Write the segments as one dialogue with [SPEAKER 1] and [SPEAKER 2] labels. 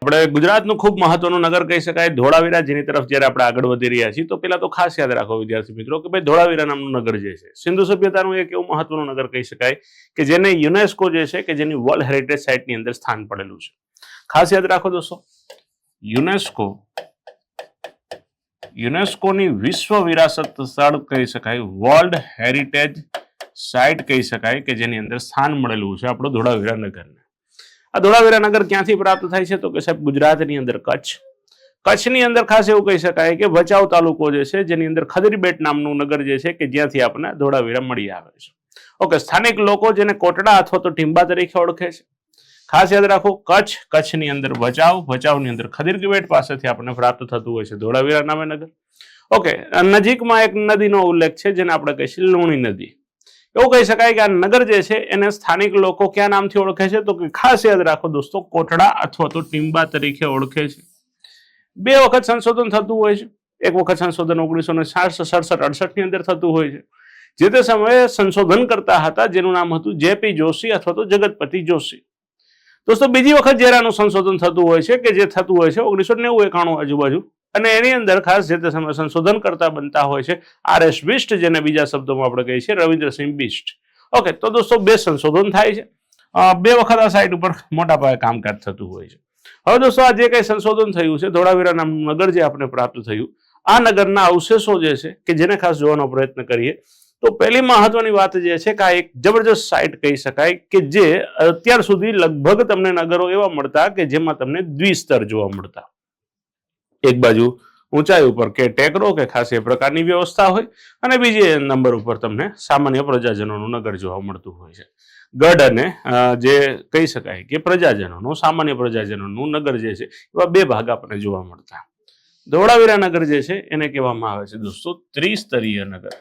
[SPEAKER 1] આપણે ગુજરાતનું ખૂબ મહત્વનું નગર કહી શકાય ધોળાવીરા, જેની તરફ જ્યારે આપણે આગળ વધી રહ્યા છીએ તો પેલા તો ખાસ યાદ રાખો વિદ્યાર્થી મિત્રો કે ભાઈ ધોળાવીરા નામનું નગર જે છે સિંધુ સભ્યતાનું એક એવું મહત્વનું નગર કહી શકાય કે જેને યુનેસ્કો જે છે કે જેની વર્લ્ડ હેરિટેજ સાઇટની અંદર સ્થાન પડેલું છે. ખાસ યાદ રાખો દોસ્તો, યુનેસ્કોની વિશ્વ વિરાસત સ્થળ કહી શકાય, વર્લ્ડ હેરિટેજ સાઇટ કહી શકાય કે જેની અંદર સ્થાન મળેલું છે આપણું ધોળાવીરા નગરને. આ ધોળાવીરા નગર ક્યાંથી પ્રાપ્ત થાય છે તો કે સાહેબ ગુજરાતની અંદર કચ્છની અંદર ખાસ એવું કહી શકાય કે ભચાઉ તાલુકો જે છે જેની અંદર ખદરીબેટ નામનું નગર જે છે કે જ્યાંથી આપણને ધોળાવીરા મળી આવે છે. ઓકે, સ્થાનિક લોકો જેને કોટડા અથવા તો ટીંબા તરીકે ઓળખે છે. ખાસ યાદ રાખો, કચ્છની અંદર ભચાઉની અંદર ખદરીબેટ પાસેથી આપણને પ્રાપ્ત થતું હોય છે ધોળાવીરા નામે નગર. ઓકે, નજીકમાં એક નદીનો ઉલ્લેખ છે જેને આપણે કહીશું લુણી નદી. એવું કહી શકાય કે આ નગર જે છે એને સ્થાનિક લોકો કયા નામથી ઓળખે છે તો કે ખાસ યાદ રાખો દોસ્તો, કોટડા અથવા તો ટીંબા તરીકે ઓળખે છે. 2 વખત સંશોધન થતું હોય છે. એક વખત સંશોધન 1967-68 ની અંદર થતું હોય છે. જે તે સમયે સંશોધન કરતા હતા જેનું નામ હતું જેપી જોશી અથવા તો જગતપતિ જોશી. દોસ્તો, બીજી વખત જ્યારે આનું સંશોધન થતું હોય છે કે જે થતું હોય છે 1990-91 આજુબાજુ, અને એની અંદર ખાસ જે તે સમયે સંશોધન કરતા બનતા હોય છે RS બિસ્ટ, જેને બીજા શબ્દોમાં આપણે કહીએ છીએ રવિન્દ્રસિંહ બિસ્ટ. ઓકે, તો દોસ્તો 2 સંશોધન થાય છે. 2 વખત આ સાઇટ ઉપર મોટા પાયે કામકાજ થતું હોય છે. હવે દોસ્તો, આ જે કંઈ સંશોધન થયું છે ધોળાવીરા નામનું નગર જે આપણે પ્રાપ્ત થયું, આ નગરના અવશેષો જે છે કે જેને ખાસ જોવાનો પ્રયત્ન કરીએ તો પહેલી મહત્વની વાત જે છે કે આ એક જબરજસ્ત સાઇટ કહી શકાય કે જે અત્યાર સુધી લગભગ તમને નગરો એવા મળતા કે જેમાં તમને દ્વિસ્તર જોવા મળતા. એક બાજુ ઊંચાઈ ઉપર કે ટેકરો કે ખાસ એ પ્રકારની વ્યવસ્થા હોય, અને બીજી નંબર ઉપર તમને સામાન્ય પ્રજાજનોનું નગર જોવા મળતું હોય છે. ગઢ અને જે કહી શકાય કે પ્રજાજનોનું, સામાન્ય પ્રજાજનોનું નગર જે છે એવા 2 ભાગ આપણને જોવા મળતા. ધોળાવીરા નગર જે છે એને કહેવામાં આવે છે દોસ્તો ત્રિસ્તરીય નગર.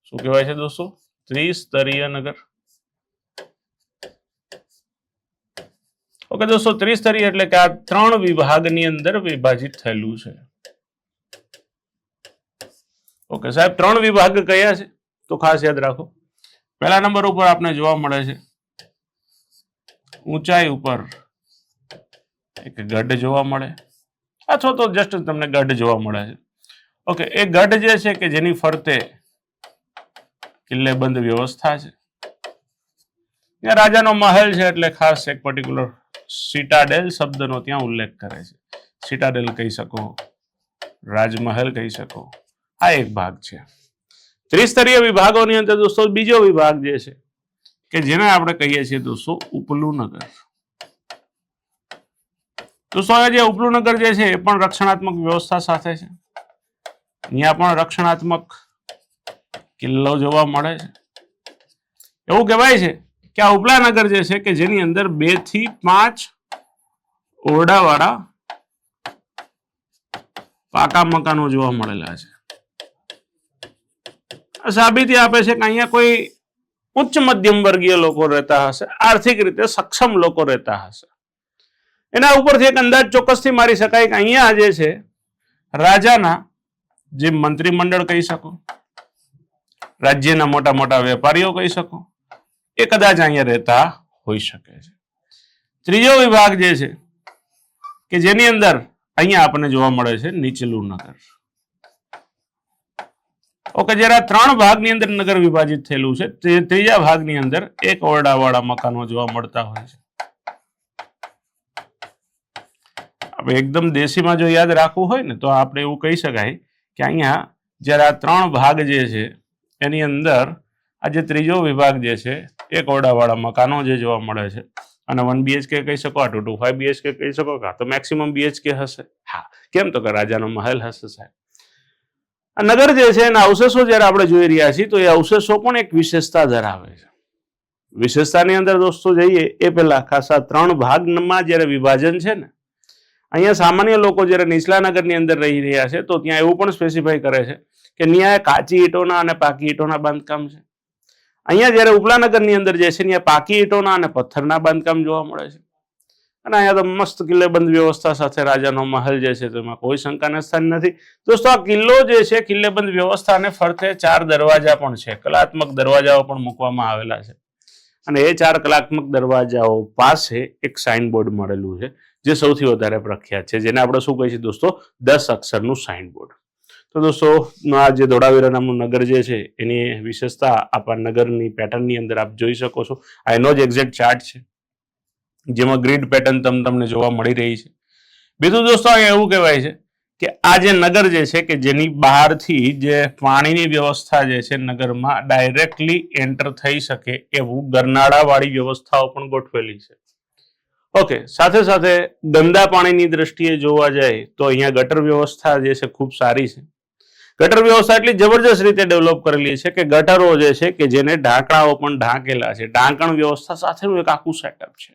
[SPEAKER 1] શું કહેવાય છે દોસ્તો? ત્રિસ્તરીય નગર. ઓકે દોસ્તો, ત્રિસ્તરીય એટલે કે આ 3 વિભાગની અંદર વિભાજિત થયેલું છે. ઓકે સાહેબ, 3 વિભાગ કયા છે તો ખાસ યાદ રાખો. પહેલા નંબર ઉપર આપણે જોવા મળે છે ઊંચાઈ ઉપર એક ગઢ જોવા મળે, અથવા તો જસ્ટ તમને ગઢ જોવા મળે છે. ઓકે, એ ગઢ જે છે કે જેની ફરતે કિલ્લેબંધ વ્યવસ્થા છે. ત્યાં રાજાનો મહેલ છે એટલે ખાસ એક પર્ટિક્યુલર સિટાડેલ શબ્દનો ત્યાં ઉલ્લેખ કરે છે. સિટાડેલ કહી શકો, રાજમહેલ કહી શકો. આ એક ભાગ છે. ત્રિસ્તરીય વિભાગોની અંદર દોસ્તો બીજો વિભાગ જે છે કે જેને આપણે કહીએ છીએ દોસ્તો ઉપલું નગર. દોસ્તો, આ જે ઉપલું નગર જે છે એ પણ રક્ષણાત્મક વ્યવસ્થા સાથે છે. અહીંયા પણ રક્ષણાત્મક કિલ્લો જોવા મળે છે. એવું કહેવાય છે કે આ ઉપલા નગર જે છે કે જેની અંદર 2 થી 5 ઓરડાવાળા પાકા મકાનો જોવા મળેલા છે. સાબિતી આપે છે કે અહીંયા કોઈ ઉચ્ચ મધ્યમ વર્ગીય લોકો રહેતા હશે, આર્થિક રીતે સક્ષમ લોકો રહેતા હશે. એના ઉપરથી એક અંદાજ ચોક્કસથી મારી શકાય કે અહીંયા જે છે રાજાના જે મંત્રીમંડળ કહી શકો, રાજ્યના મોટા મોટા વેપારીઓ કહી શકો, એ કદાચ અહીંયા રહેતા હોઈ શકે છે. ત્રીજો વિભાગ જે છે કે જેની અંદર અહીંયા આપણને જોવા મળે છે નીચલું નગર. ઓકે, જ્યારે 3 ભાગની અંદર નગર વિભાજિત થયેલું છે તે ત્રીજા ભાગની અંદર 1 ઓરડાવાળા મકાનો જોવા મળતા હોય છે. આપણે એકદમ દેશીમાં જો યાદ રાખવું હોય ને તો આપણે એવું કહી શકાય કે અહીંયા જ્યારે આ 3 ભાગ જે છે એની અંદર આ જે ત્રીજો વિભાગ જે છે 1 ઓરડાવાળા મકાનો જે જોવા મળે છે, અને 1 BHK કહી શકો, 225 BHK કહી શકો, કાં તો મેક્સિમમ BHK હશે. હા, કેમ તો કે રાજાનો મહેલ હશે સાહેબ. આ નગર જે છે એના અવશેષો જ્યારે આપણે જોઈ રહ્યા છીએ તો એ અવશેષો પણ એક વિશેષતા ધરાવે છે. વિશેષતાની અંદર દોસ્તો જઈએ એ પહેલા ખાસ આ 3 ભાગમાં જ્યારે વિભાજન છે ને, અહીંયા સામાન્ય લોકો જ્યારે નીચલા નગરની અંદર રહી રહ્યા છે તો ત્યાં એવું પણ સ્પેસિફાઈ કરે છે કે ત્યાં કાચી ઈંટોના અને પાકી ઈંટોના બાંધકામ છે. અહીંયા જ્યારે ઉપલા નગરની અંદર જે છે ત્યાં પાકી ઈંટોના અને પથ્થરના બાંધકામ જોવા મળે છે. અને અહીંયા તો મસ્ત કિલ્લેબંધ વ્યવસ્થા સાથે રાજાનો મહેલ જે છે તેમાં કોઈ શંકાને સ્થાન નથી. દોસ્તો, આ કિલ્લો જે છે કિલ્લેબંધ વ્યવસ્થાને ફરતે 4 દરવાજા પણ છે, કલાત્મક દરવાજાઓ પણ મૂકવામાં આવેલા છે. અને એ 4 કલાત્મક દરવાજાઓ પાસે એક સાઇનબોર્ડ મળેલું છે જે સૌથી વધારે પ્રખ્યાત છે, જેને આપણે શું કહીએ છીએ દોસ્તો, 10 અક્ષરનું સાઇન બોર્ડ. તો દોસ્તો આ જે ધોળાવીરા નામનું નગર જે છે એની વિશેષતા આપ આ નગરની પેટર્નની અંદર આપ જોઈ શકો છો. આ એનો જ એક્ઝેક્ટ ચાર્ટ છે જેમાં ગ્રીડ પેટર્ન તમને જોવા મળી રહી છે. બીજું દોસ્તો અહીંયા એવું કહેવાય છે કે આ જે નગર જે છે કે જેની બહારથી જે પાણીની વ્યવસ્થા જે છે નગરમાં ડાયરેક્ટલી એન્ટર થઈ શકે એવું ગરનાળાવાળી વ્યવસ્થાઓ પણ ગોઠવેલી છે. ઓકે, સાથે સાથે ગંદા પાણીની દ્રષ્ટિએ જોવા જાય તો અહીંયા ગટર વ્યવસ્થા જે છે ખૂબ સારી છે. ગટર વ્યવસ્થા એટલી જબરજસ્ત રીતે ડેવલપ કરેલી છે કે ગટરો જે છે કે જેને ઢાંકણાઓ પણ ઢાંકેલા છે. ઢાંકણ વ્યવસ્થા સાથેનું એક આખું સેટઅપ છે.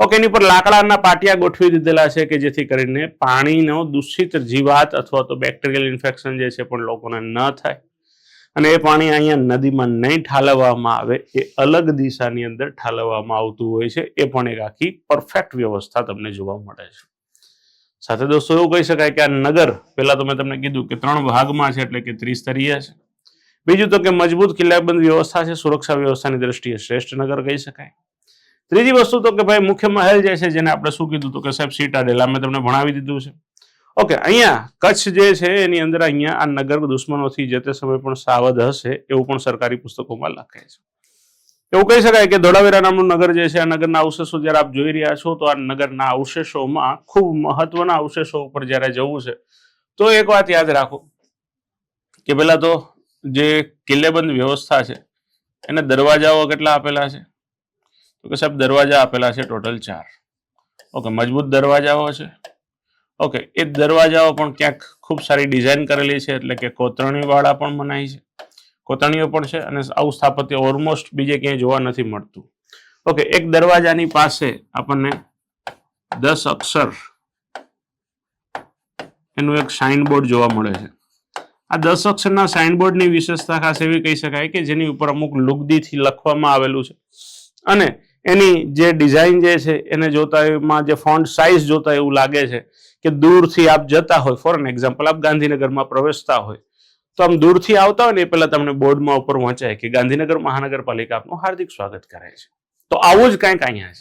[SPEAKER 1] ઓકે, એની પર લાકડાના પાટિયા ગોઠવી દીધેલા છે કે જેથી કરીને પાણીનો દૂષિત જીવાત અથવા તો બેક્ટેરિયલ ઇન્ફેક્શન જે છે પણ લોકોને ન થાય અને એ પાણી અહીંયા નદીમાં નહીં ઠાલવવામાં આવે, એ અલગ દિશાની અંદર ઠાલવવામાં આવતું હોય છે. એ પણ એક આખી પરફેક્ટ વ્યવસ્થા તમને જોવા મળે છે. સાથે દોસ્તો એવું કહી શકાય કે આ નગર પહેલા તો મેં તમને કીધું કે 3 ભાગમાં છે, એટલે કે ત્રિસ્તરીય છે. બીજું તો કે મજબૂત કિલ્લાબંધ વ્યવસ્થા છે, સુરક્ષા વ્યવસ્થાની દ્રષ્ટિએ શ્રેષ્ઠ નગર કહી શકાય. ત્રીજી વસ્તુ તો કે ભાઈ મુખ્ય મહેલ જે છે જેને આપણે શું કીધું તો કે સાહેબ સીટાડેલ, મેં તમને ભણાવી દીધું છે. ઓકે, અહીંયા કચ્છ જે છે એની અંદર અહીંયા આ નગર દુશ્મનોથી જે તે સમય પણ સાવધ હશે એવું પણ સરકારી પુસ્તકોમાં લખાય છે. એવું કહી શકાય કે ધોળાવીરા નામનું નગર જે છે આ નગરના અવશેષો જ્યારે આપ જોઈ રહ્યા છો તો આ નગરના અવશેષોમાં ખૂબ મહત્વના અવશેષો ઉપર જ્યારે જવું છે તો એક વાત યાદ રાખો કે પહેલા તો જે કિલ્લેબંધ વ્યવસ્થા છે એને દરવાજાઓ કેટલા આપેલા છે તો કે સાહેબ દરવાજા આપેલા છે ટોટલ 4. ઓકે, મજબૂત દરવાજાઓ છે. ઓકે, એ દરવાજાઓ પણ ક્યાંક ખૂબ સારી ડિઝાઇન કરેલી છે, એટલે કે કોતરણીવાળા પણ મનાય છે, કોતરણીઓ પણ છે અને આવું સ્થાપત્ય ઓલમોસ્ટ બીજે ક્યાંય જોવા નથી મળતું. ઓકે, એક દરવાજાની પાસે આપણને 10 અક્ષર એનું એક સાઇનબોર્ડ જોવા મળે છે. આ 10 અક્ષરના સાઇનબોર્ડની વિશેષતા ખાસ એવી કહી શકાય કે જેની ઉપર અમુક લુગદીથી લખવામાં આવેલું છે અને એની જે ડિઝાઇન જે છે એને જોતા એમાં જે ફોન્ટ સાઇઝ જોતા એવું લાગે છે કે દૂરથી આપ જતા હોય, ફોર એન એક્ઝામ્પલ આપ ગાંધીનગરમાં પ્રવેશતા હોય તો આમ દૂરથી આવતા હોય ને એ પહેલા તમને બોર્ડમાં ઉપર વંચાય કે ગાંધીનગર મહાનગરપાલિકા આપનું હાર્દિક સ્વાગત કરે છે. તો આવું જ કંઈક અહીંયા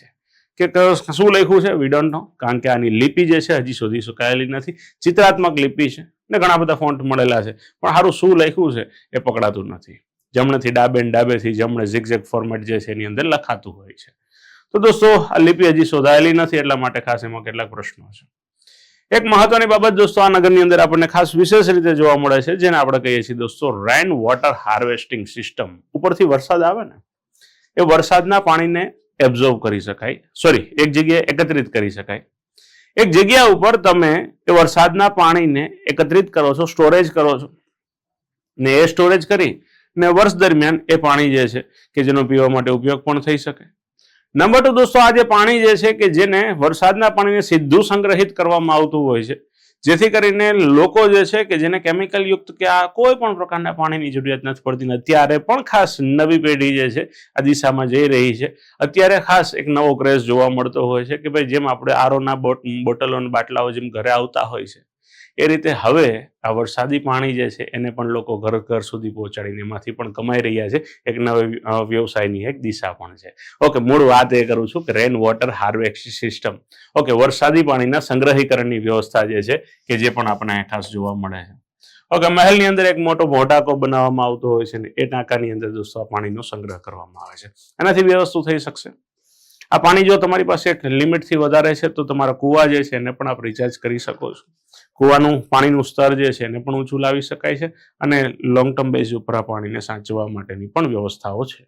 [SPEAKER 1] છે કે શું લખ્યું છે વી ડોન્ટ નો, કારણ કે આની લિપિ જે છે હજી સુધી સુકાયેલી નથી. ચિત્રાત્મક લિપિ છે ને ઘણા બધા ફોન્ટ મળેલા છે, પણ સારું શું લખ્યું છે એ પકડાતું નથી. જમણેથી ડાબે ને ડાબેથી જમણે ઝિગઝેગ ફોર્મેટ જે છે એની અંદર લખાતું હોય છે. તો દોસ્તો આ લિપિ હજી શોધાયેલી નથી, એટલા માટે ખાસ એમાં કેટલાક પ્રશ્નો છે. એક મહત્વની બાબત દોસ્તો આ નગરની અંદર આપણને ખાસ વિશેષ રીતે જોવા મળે છે જેને આપણે કહીએ છીએ દોસ્તો રેન વોટર હાર્વેસ્ટિંગ સિસ્ટમ. ઉપરથી વરસાદ આવે ને એ વરસાદના પાણીને એબ્ઝોર્વ કરી શકાય, એક જગ્યાએ એકત્રિત કરી શકાય. એક જગ્યા ઉપર તમે એ વરસાદના પાણીને એકત્રિત કરો છો, સ્ટોરેજ કરો છો ને એ સ્ટોરેજ કરી ને વર્ષ દરમિયાન એ પાણી જે છે કે જેનો પીવા માટે ઉપયોગ પણ થઈ શકે. નંબર 2 દોસ્તો આ જે પાણી જે છે કે જેને વરસાદના પાણીને સીધું સંગ્રહિત કરવામાં આવતું હોય છે, જેથી કરીને લોકો જે છે કે જેને કેમિકલ યુક્ત કે આ કોઈ પણ પ્રકારના પાણીની જરૂરિયાત નથી પડતી. અત્યારે પણ ખાસ નવી પેઢી જે છે આ દિશામાં જઈ રહી છે. અત્યારે ખાસ એક નવો ક્રેઝ જોવા મળતો હોય છે કે ભાઈ જેમ આપણે આરોના બોટલો અને બાટલાઓ જેમ ઘરે આવતા હોય છે એ રીતે હવે આ વરસાદી પાણી જે છે એને પણ લોકો ઘર સુધી પહોંચાડીને એમાંથી પણ કમાઈ રહ્યા છે. એક નવા વ્યવસાયની એક દિશા પણ છે. ઓકે, મૂળ વાત એ કરું છું કે rain water harvesting system. Okay, વરસાદી પાણીના સંગ્રહીકરણની વ્યવસ્થા જે છે કે જે પણ આપણને ખાસ જોવા મળે છે. ઓકે, મહેલની અંદર એક મોટો ટાંકો બનાવવામાં આવતો હોય છે ને એ ટાંકાની અંદર દોસ્તો આ પાણીનો સંગ્રહ કરવામાં આવે છે. એનાથી વ્યવસ્થિત થઈ શકશે. આ પાણી જો તમારી પાસે એક લિમિટથી વધારે છે તો તમારા કુવા જે છે એને પણ આપ રિચાર્જ કરી શકો છો. કુવાનું પાણીનું સ્તર જે છે એને પણ ઊંચું લાવી શકાય છે અને લોંગ ટર્મ બેઝ ઉપર આ પાણીને સાચવવા માટેની પણ વ્યવસ્થાઓ છે.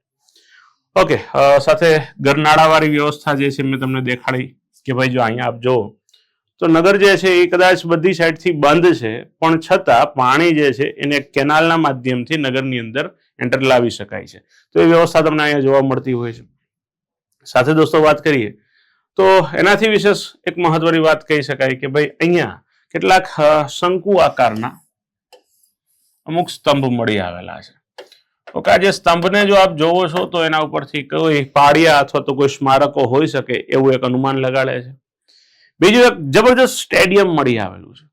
[SPEAKER 1] ઓકે, સાથે ગરનાળાવાળી વ્યવસ્થા જે છે મેં તમને દેખાડી કે ભાઈ જો અહીંયા આપ જો તો નગર જે છે એ કદાચ બધી સાઈડથી બંધ છે પણ છતાં પાણી જે છે એને કેનાલના માધ્યમથી નગરની અંદર એન્ટર લાવી શકાય છે. તો એ વ્યવસ્થા તમને અહીંયા જોવા મળતી હોય છે. સાથે દોસ્તો વાત કરીએ તો એનાથી વિશેષ એક મહત્વની વાત કહી શકાય કે ભાઈ અહીંયા કેટલાક શંકુ આકારના અમુક સ્તંભ મળી આવેલા છે. તો આ જે સ્તંભને જો આપ જોવો છો તો એના ઉપરથી કોઈ પાડિયા અથવા તો કોઈ સ્મારકો હોઈ શકે એવું એક અનુમાન લગાડે છે. બીજું એક જબરજસ્ત સ્ટેડિયમ મળી આવેલું છે.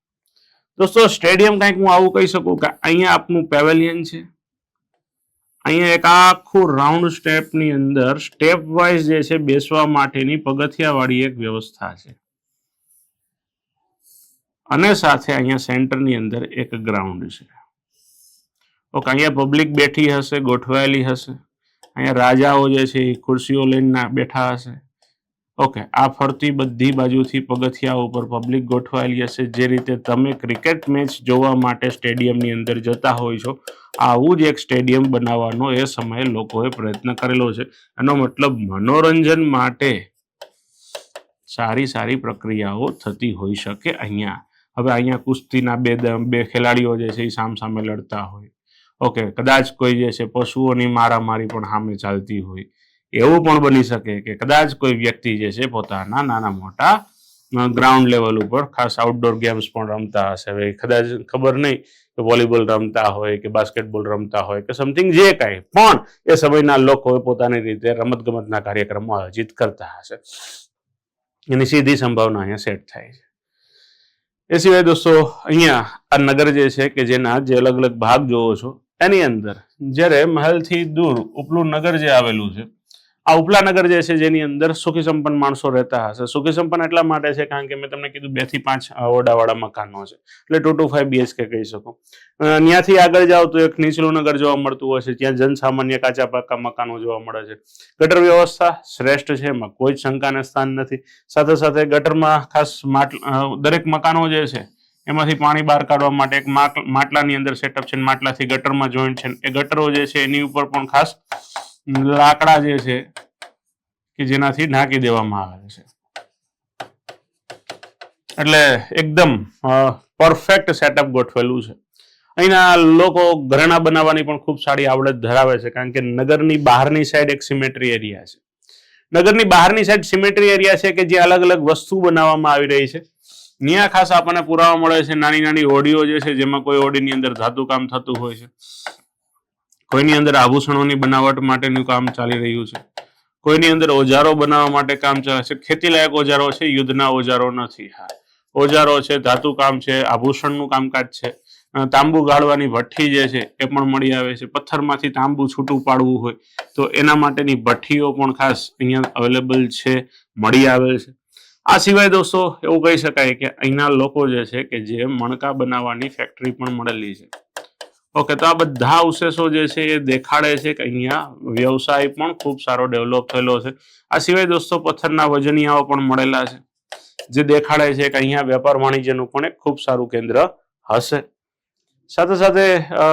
[SPEAKER 1] દોસ્તો સ્ટેડિયમ કંઈક હું આવું કહી શકું કે અહીંયા આપનું પેવેલિયન છે, અહીંયા એક આખું રાઉન્ડ સ્ટેપની અંદર સ્ટેપ વાઇઝ જે છે બેસવા માટેની પગથિયાવાળી એક વ્યવસ્થા છે. અને સાથે અહીંયા સેન્ટરની અંદર એક ગ્રાઉન્ડ છે. ઓકે, અહીંયા પબ્લિક બેઠી હશે, ગોઠવાયેલી હશે. અહીંયા રાજાઓ જે છે એ ખુરશીઓ લઈને બેઠા હશે. ઓકે, આ ફરતી બધી બાજુથી પગથિયા ઉપર પબ્લિક ગોઠવાયેલી હશે. જે રીતે તમે ક્રિકેટ મેચ જોવા માટે સ્ટેડિયમની અંદર જતા હોય છો, આવું જ એક સ્ટેડિયમ બનાવવાનો એ સમયે લોકોએ પ્રયત્ન કરેલો છે. એનો મતલબ મનોરંજન માટે સારી પ્રક્રિયાઓ થતી હોઈ શકે અહીંયા. હવે અહીંયા કુસ્તીના બે ખેલાડીઓ જે છે એ સામસામે લડતા હોય. ઓકે, કદાચ કોઈ જે છે પશુઓની મારામારી પણ સામે ચાલતી હોય. એવું પણ બની શકે કે કદાચ કોઈ વ્યક્તિ જે છે પોતાના નાના મોટા ગ્રાઉન્ડ લેવલ ઉપર ખાસ આઉટડોર ગેમ્સ પણ રમતા હશે. હવે કદાચ ખબર નહીં કે વોલીબોલ રમતા હોય કે બાસ્કેટબોલ રમતા હોય કે સમથિંગ જે કાંઈ પણ એ સમયના લોકો પોતાની રીતે રમતગમતના કાર્યક્રમો આયોજિત કરતા હશે. એની સીધી સંભાવના અહીંયા સેટ થાય છે. એ સિવાય દોસ્તો અહીંયા આ નગર જે છે કે જેના જે અલગ અલગ ભાગ જોવો છો એની અંદર જ્યારે મહેલથી દૂર ઉપલું નગર જે આવેલું છે, આ ઉપલા નગર જે છે જેની અંદર સુખી સંપન્ન માણસો રહેતા હશે. સુખી સંપન્ન એટલા માટે છે કારણ કે મેં તમને કીધું 2 થી 5 ઓરડાવાળા મકાનો છે, એટલે 2 to 5 BHK કહી શકો. ત્યાંથી આગળ જાઓ તો એક નીચલું નગર જોવા મળતું હોય છે, ત્યાં જનસામાન્ય કાચા પાકા મકાનો જોવા મળે છે. ગટર વ્યવસ્થા શ્રેષ્ઠ છે, એમાં કોઈ જ શંકાને સ્થાન નથી. સાથે સાથે ગટરમાં ખાસ દરેક મકાનો જે છે એમાંથી પાણી બહાર કાઢવા માટે એક માટલાની અંદર સેટઅપ છે, માટલાથી ગટરમાં જોઈન્ટ છે. એ ગટરો જે છે એની ઉપર પણ ખાસ લાકડા જે છે કે જેનાથી ઢાંકી દેવામાં આવે છે. એટલે એકદમ પરફેક્ટ સેટઅપ ગોઠવેલું છે. અહીંના લોકો ઘરેણા બનાવવાની પણ ખૂબ સારી આવડત ધરાવે છે કારણ કે નગરની બહારની સાઈડ એક સિમેટ્રી એરિયા છે. નગરની બહારની સાઈડ સિમેટ્રી એરિયા છે કે જ્યાં અલગ અલગ વસ્તુ બનાવવામાં આવી રહી છે. ત્યાં ખાસ આપણને પુરાવા મળે છે નાની નાની ઓડીઓ જે છે, જેમાં કોઈ ઓડીની અંદર ધાતુ કામ થતું હોય છે, કોઈની અંદર આભૂષણોની બનાવટ માટેનું કામ ચાલી રહ્યું છે, કોઈની અંદર ઓજારો બનાવવા માટે કામ ચાલે છે. ખેતીલાયક ઓજારો છે, યુદ્ધના ઓજારો નથી. હા, ઓજારો છે, ધાતુ કામ છે, આભૂષણનું કામકાજ છે. તાંબુ ગાળવાની ભઠ્ઠી જે છે એ પણ મળી આવે છે. પથ્થરમાંથી તાંબુ છૂટું પાડવું હોય તો એના માટેની ભઠ્ઠીઓ પણ ખાસ અહીંયા અવેલેબલ છે, મળી આવેલ છે. આ સિવાય દોસ્તો એવું કહી શકાય કે અહીંના લોકો જે છે કે જે મણકા બનાવવાની ફેક્ટરી પણ મળેલી છે. ઓકે, તો આ બધા અવશેષો જે છે એ દેખાડે છે કે અહીંયા વ્યવસાય પણ ખૂબ સારો ડેવલપ થયેલો છે. આ સિવાય દોસ્તો પથ્થરના વજનિયાઓ પણ મળેલા છે, જે દેખાડે છે કે અહીંયા વેપાર વાણિજ્યનું પણ એક ખૂબ સારું કેન્દ્ર હશે. સાથે સાથે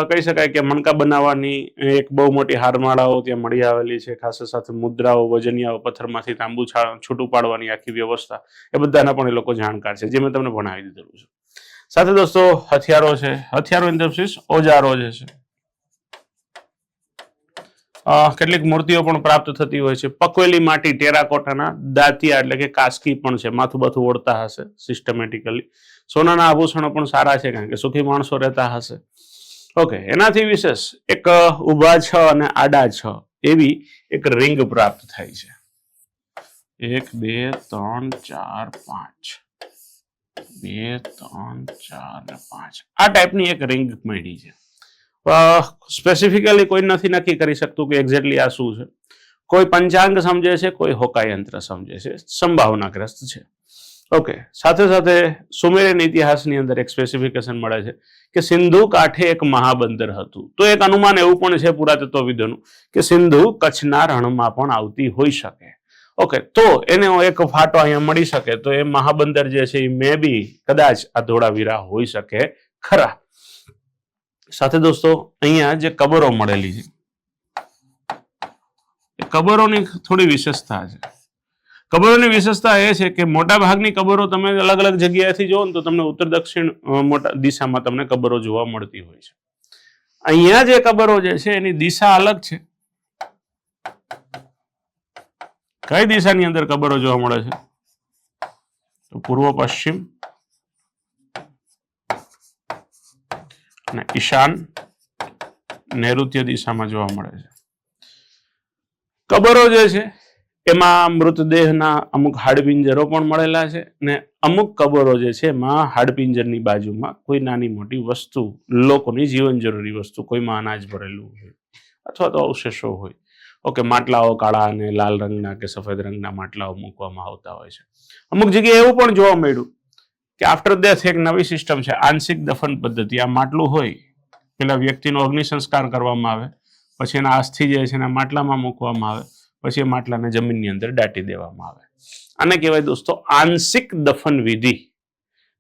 [SPEAKER 1] કહી શકાય કે મણકા બનાવવાની એક બહુ મોટી હારમાળાઓ ત્યાં મળી આવેલી છે. ખાસ સાથે મુદ્રાઓ, વજનિયાઓ, પથ્થરમાંથી તાંબુ છૂટું પાડવાની આખી વ્યવસ્થા, એ બધાના પણ એ લોકો જાણકાર છે, જે મેં તમને ભણાવી દીધેલું છે. સાથે દોસ્તો હથિયારો છે, હથિયારો ઇન ધ સેન્સ ઓજારો જે છે, કેટલીક મૂર્તિઓ પણ પ્રાપ્ત થતી હોય છે. પકવેલી માટી, ટેરાકોટાના દાંતિયા એટલે કે કાસ્કી પણ છે, માથું બાથું ઓળતા હશે સિસ્ટમેટિકલી. સોનાના આભૂષણો પણ સારા છે કારણ કે સુખી માણસો રહેતા હશે. ઓકે, એનાથી વિશેષ એક ઊભા 6 અને આડા 6 એવી એક રિંગ પ્રાપ્ત થાય છે. 1 2 3 4 5 2 3 4 ને 5 આ ટાઈપની એક રિંગ મળી છે. સ્પેસિફિકલી કોઈ નથી નક્કી કરી શકતું કે એક્ઝેક્ટલી આ શું છે. કોઈ પંચાંગ સમજે છે, કોઈ હોકાયંત્ર સમજે છે, સંભાવનાગ્રસ્ત છે. ઓકે, સાથે સાથે સુમેરિયન ઇતિહાસની અંદર એક સ્પેસિફિકેશન મળે છે કે સિંધુ કાંઠે એક મહાબંદર હતું. તો એક અનુમાન એવું પણ છે પુરાતત્વવિદોનું કે સિંધુ કચ્છના રણમાં પણ આવતી હોઈ શકે. ઓકે, તો એને એક ફાટો અહીંયા મળી શકે, તો એ મહાબંદર જે છે એ મે બી કદાચ આ ધોળાવીરા હોઈ શકે ખરા. સાથે દોસ્તો અહીંયા જે કબરો મળેલી છે, એ કબરોની થોડી વિશેષતા છે. કબરોની વિશેષતા એ છે કે મોટા ભાગની કબરો તમે અલગ અલગ જગ્યાએથી જોવો ને તો તમને ઉત્તર દક્ષિણ મોટા દિશામાં તમને કબરો જોવા મળતી હોય છે. અહીંયા જે કબરો જે છે એની દિશા અલગ છે. કઈ દિશાની અંદર કબરો જોવા મળે છે? તો પૂર્વ પશ્ચિમ અને ઈશાન નૈઋત્ય દિશામાં જોવા મળે છે. કબરો જે છે એમાં મૃતદેહના અમુક હાડપિંજરો પણ મળેલા છે ને અમુક કબરો જે છે એમાં હાડપિંજરની બાજુમાં કોઈ નાની મોટી વસ્તુ, લોકોની જીવન જરૂરી વસ્તુ, કોઈમાં અનાજ ભરેલું હોય અથવા તો અવશેષો હોય. ઓકે, માટલાઓ કાળા અને લાલ રંગના કે સફેદ રંગના માટલાઓ મૂકવામાં આવતા હોય છે. અમુક જગ્યાએ એવું પણ જોવા મળ્યું કે આફ્ટર ડેથ એક નવી સિસ્ટમ છે, આંશિક દફન પદ્ધતિ. આ માટલું હોય, પેલા વ્યક્તિનો અગ્નિ સંસ્કાર કરવામાં આવે, પછી એના અસ્થિ જે છે એના માટલામાં મૂકવામાં આવે, પછી એ માટલાને જમીનની અંદર દાટી દેવામાં આવે. આને કહેવાય દોસ્તો આંશિક દફન વિધિ.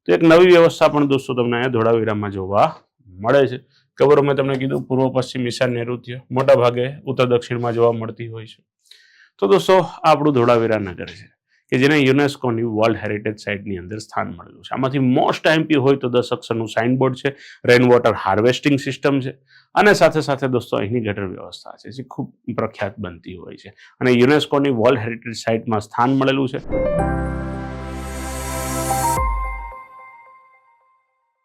[SPEAKER 1] તો એક નવી વ્યવસ્થા પણ દોસ્તો તમને અહીંયા ધોળાવીરામાં જોવા મળે છે. કબરો મેં તમને કીધું પૂર્વ પશ્ચિમ ઈશાન નૈઋત્ય, મોટા ભાગે ઉત્તર દક્ષિણમાં જોવા મળતી હોય છે. તો દોસ્તો આ આપણું ધોળાવીરા નગર છે કે જેને યુનેસ્કોની વર્લ્ડ હેરિટેજ સાઇટની અંદર સ્થાન મળેલું છે. આમાંથી મોસ્ટ આઈએમપી હોય તો 10 અક્ષરનું સાઇનબોર્ડ છે, રેઇન વોટર હાર્વેસ્ટિંગ સિસ્ટમ છે, અને સાથે સાથે દોસ્તો અહીંની ગટર વ્યવસ્થા છે જે ખૂબ પ્રખ્યાત બનતી હોય છે અને યુનેસ્કોની વર્લ્ડ હેરિટેજ સાઇટમાં સ્થાન મળેલું છે.